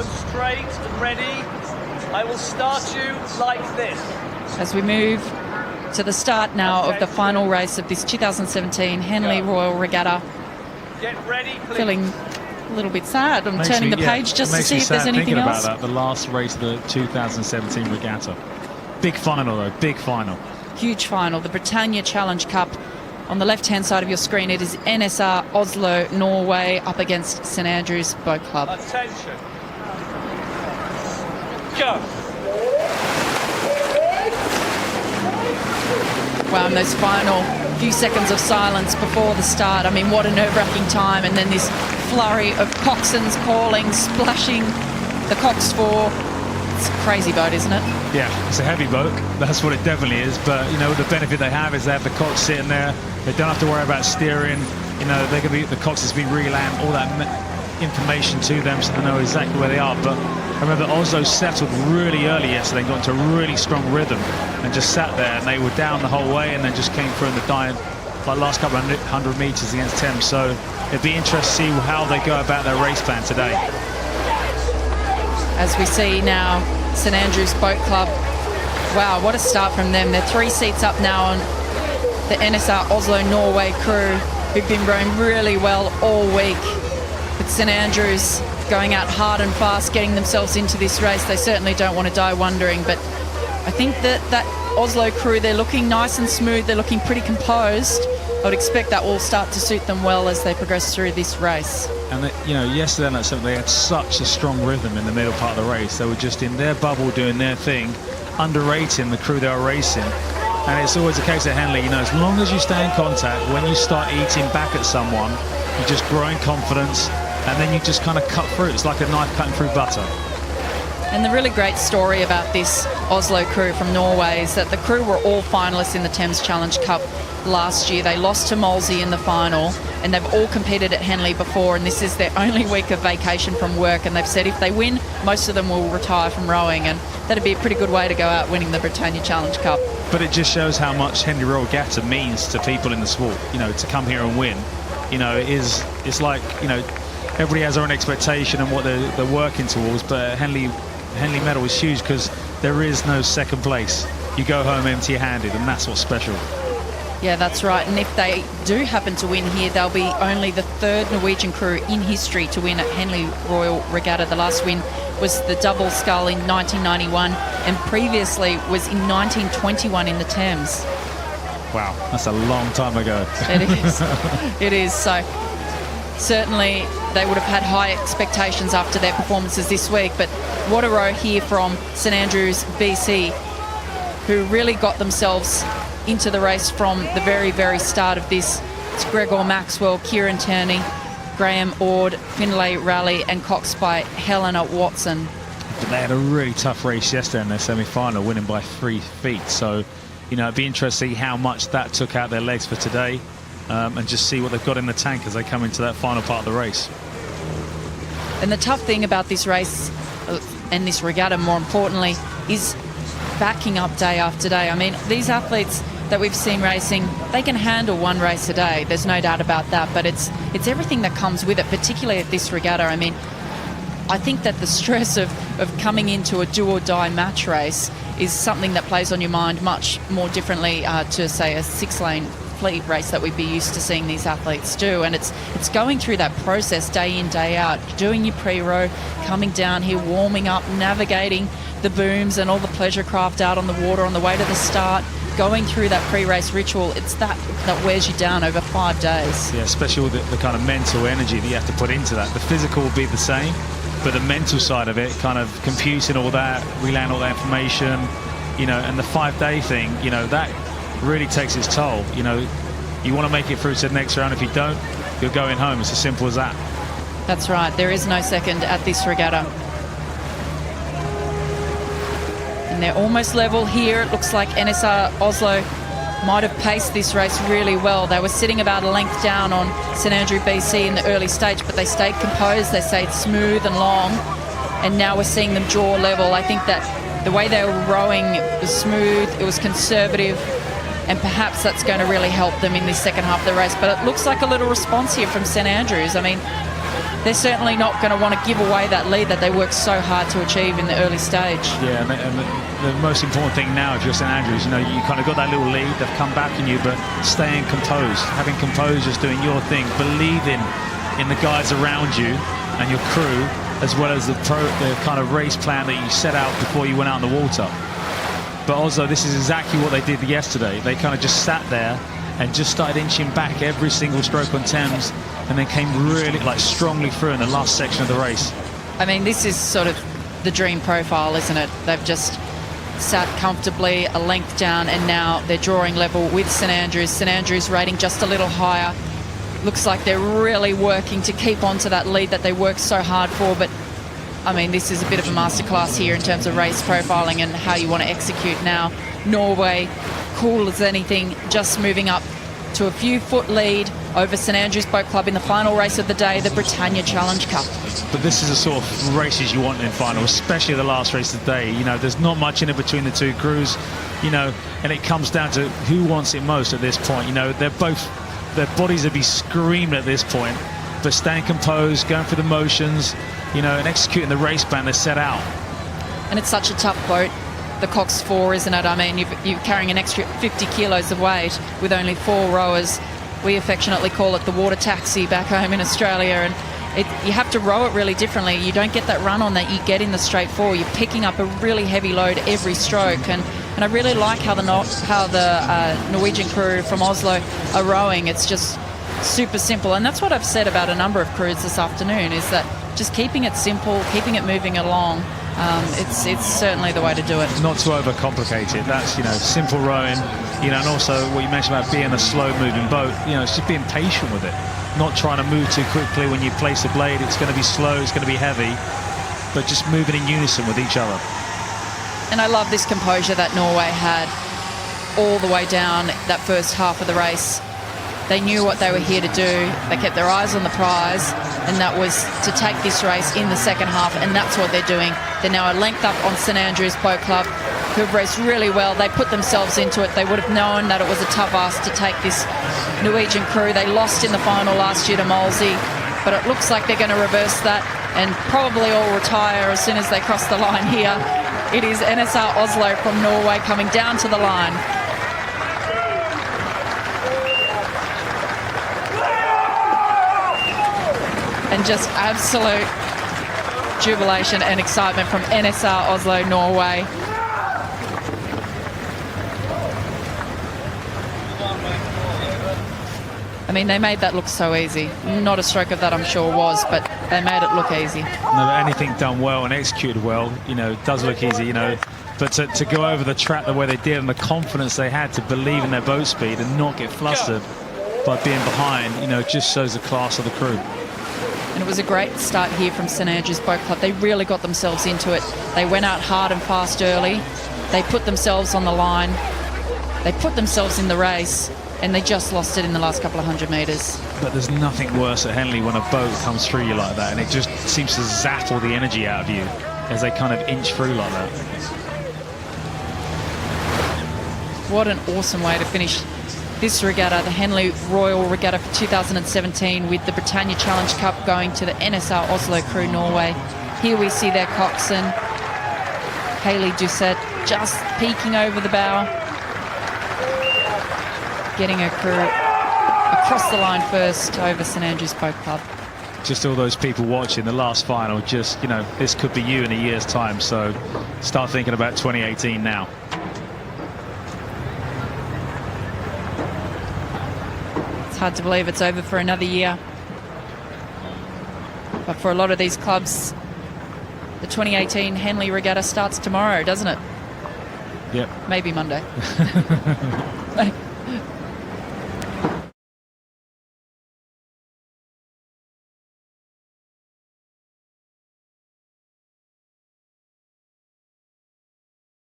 and straight and ready. I will start you like this. As we move to the start now of the final race of this 2017 Henley Royal Regatta. Get ready, please. Feeling a little bit sad. I'm turning the page just to see if there's anything else. About that, the last race of the 2017 Regatta. Big final though, big final. Huge final, the Britannia Challenge Cup. On the left-hand side of your screen, it is N.S.R. Oslo, Norway, up against St Andrews Boat Club. Attention. Go. Wow, and those final few seconds of silence before the start. I mean, what a nerve-wracking time. And then this flurry of coxswains calling, splashing the cox for. It's a crazy boat, isn't it? Yeah, it's a heavy boat. That's what it definitely is. But, you know, the benefit they have is they have the cox sitting there. They don't have to worry about steering. You know, they can be, the cox has been relaying all that information to them so they know exactly where they are. But I remember Oslo settled really early yesterday, got into a really strong rhythm and just sat there, and they were down the whole way and then just came through in the last couple of 100 metres against Thames. So it'd be interesting to see how they go about their race plan today. As we see now, St Andrews Boat Club. Wow, what a start from them. They're 3 seats up now on the N.S.R. Oslo Norway crew, who've been rowing really well all week. With St Andrews going out hard and fast, getting themselves into this race. They certainly don't want to die wondering, but I think that Oslo crew, they're looking nice and smooth. They're looking pretty composed. I would expect that will start to suit them well as they progress through this race. And you know, yesterday they had such a strong rhythm in the middle part of the race. They were just in their bubble doing their thing, underrating the crew they were racing. And it's always the case at Henley, you know, as long as you stay in contact, when you start eating back at someone, you just grow in confidence, and then you just kind of cut through. It's like a knife cutting through butter. And the really great story about this Oslo crew from Norway is that the crew were all finalists in the Thames Challenge Cup last year. They lost to Molesey in the final, and they've all competed at Henley before, and this is their only week of vacation from work, and they've said if they win, most of them will retire from rowing, and that'd be a pretty good way to go out winning the Britannia Challenge Cup. But it just shows how much Henley Royal Regatta means to people in the sport. You know, to come here and win, you know, it's like, you know, everybody has their own expectation and what they're working towards, but Henley medal is huge because there is no second place. You go home empty-handed, and that's what's special. Yeah, that's right. And if they do happen to win here, they'll be only the 3rd Norwegian crew in history to win at Henley Royal Regatta. The last win was the double scull in 1991, and previously was in 1921 in the Thames. Wow, that's a long time ago. It is. It is. So certainly they would have had high expectations after their performances this week, but what a row here from St Andrews, BC, who really got themselves into the race from the very, very start of this. It's Gregor Maxwell, Kieran Turney, Graham Ord, Finlay Raleigh, and coxed by Helena Watson. But they had a really tough race yesterday in their semi-final, winning by 3 feet. So, you know, it'd be interesting to see how much that took out their legs for today, and just see what they've got in the tank as they come into that final part of the race. And the tough thing about this race, and this regatta more importantly, is backing up day after day. I mean, these athletes that we've seen racing, they can handle one race a day. There's no doubt about that, but it's everything that comes with it, particularly at this regatta. I mean, I think that the stress of coming into a do-or-die match race is something that plays on your mind much more differently to, say, a 6-lane fleet race that we'd be used to seeing these athletes do. And it's going through that process day in, day out, doing your pre-row, coming down here, warming up, navigating the booms and all the pleasure craft out on the water on the way to the start, going through that pre-race ritual. It's that wears you down over 5 days. Yeah, especially with the kind of mental energy that you have to put into that. The physical will be the same, but the mental side of it, kind of computing all that, relaying all that information, you know, and the 5-day thing, you know, that really takes its toll. You know, you want to make it through to the next round. If you don't, you're going home. It's as simple as that. That's right. There is no second at this regatta. And they're almost level here. It looks like N.S.R. Oslo might have paced this race really well. They were sitting about a length down on St Andrew, BC in the early stage, but they stayed composed, they stayed smooth and long, and now we're seeing them draw level. I think that the way they were rowing, it was smooth, it was conservative, and perhaps that's going to really help them in this second half of the race. But it looks like a little response here from St Andrews. I mean, they're certainly not going to want to give away that lead that they worked so hard to achieve in the early stage. Yeah, and the most important thing now, if you're St Andrews, you know, you kind of got that little lead, they've come back on you, but staying composed, having composure, just doing your thing, believing in the guys around you and your crew, as well as the kind of race plan that you set out before you went out in the water. But Oslo, this is exactly what they did yesterday. They kind of just sat there and just started inching back every single stroke on Thames, and then came really strongly through in the last section of the race. I mean, this is sort of the dream profile, isn't it? They've just sat comfortably a length down, and now they're drawing level with St Andrews. St Andrews rating just a little higher. Looks like they're really working to keep on to that lead that they worked so hard for. But I mean, this is a bit of a masterclass here in terms of race profiling and how you want to execute now. Norway, cool as anything, just moving up to a few foot lead over St Andrews Boat Club in the final race of the day, the Britannia Challenge Cup. But this is the sort of races you want in final, especially the last race of the day. You know, there's not much in it between the two crews, you know, and it comes down to who wants it most at this point. You know, their bodies would be screaming at this point, but staying composed, going through the motions, you know, and executing the race plan they set out. And it's such a tough boat, the Cox 4, isn't it? I mean, you're carrying an extra 50 kilos of weight with only 4 rowers. We affectionately call it the water taxi back home in Australia, and you have to row it really differently. You don't get that run on that you get in the straight 4. You're picking up a really heavy load every stroke, and I really like how the Norwegian crew from Oslo are rowing. It's just super simple, and that's what I've said about a number of crews this afternoon, is that just keeping it simple, keeping it moving along. It's certainly the way to do it. Not to overcomplicate it. That's, you know, simple rowing, you know, and also what you mentioned about being a slow-moving boat. You know, it's just being patient with it, not trying to move too quickly. When you place a blade, it's going to be slow, it's going to be heavy, but just moving in unison with each other. And I love this composure that Norway had all the way down that first half of the race. They knew what they were here to do. They kept their eyes on the prize, and that was to take this race in the second half, and that's what they're doing. They're now a length up on St Andrews Boat Club, who have raced really well. They put themselves into it. They would have known that it was a tough ask to take this Norwegian crew. They lost in the final last year to Molsey, but it looks like they're going to reverse that and probably all retire as soon as they cross the line here. It is N.S.R. Oslo from Norway coming down to the line. And just absolute jubilation and excitement from N.S.R. Oslo, Norway. I mean, they made that look so easy. Not a stroke of that, I'm sure, was, but they made it look easy. No, but anything done well and executed well, you know, does look easy, you know. But to go over the track the way they did and the confidence they had to believe in their boat speed and not get flustered by being behind, you know, just shows the class of the crew. And it was a great start here from St Andrews Boat Club. They really got themselves into it. They went out hard and fast early. They put themselves on the line. They put themselves in the race, and they just lost it in the last couple of 100 metres. But there's nothing worse at Henley when a boat comes through you like that, and it just seems to zap all the energy out of you as they kind of inch through like that. What an awesome way to finish this regatta, the Henley Royal Regatta for 2017, with the Britannia Challenge Cup going to the N.S.R. Oslo crew, Norway. Here we see their coxswain, Hayley Doucette, just peeking over the bow, getting her crew across the line first over St Andrews Boat Club. Just all those people watching the last final, just, you know, this could be you in a year's time, so start thinking about 2018 now. Hard to believe it's over for another year, but for a lot of these clubs, the 2018 Henley Regatta starts tomorrow, doesn't it? Yep. Maybe Monday.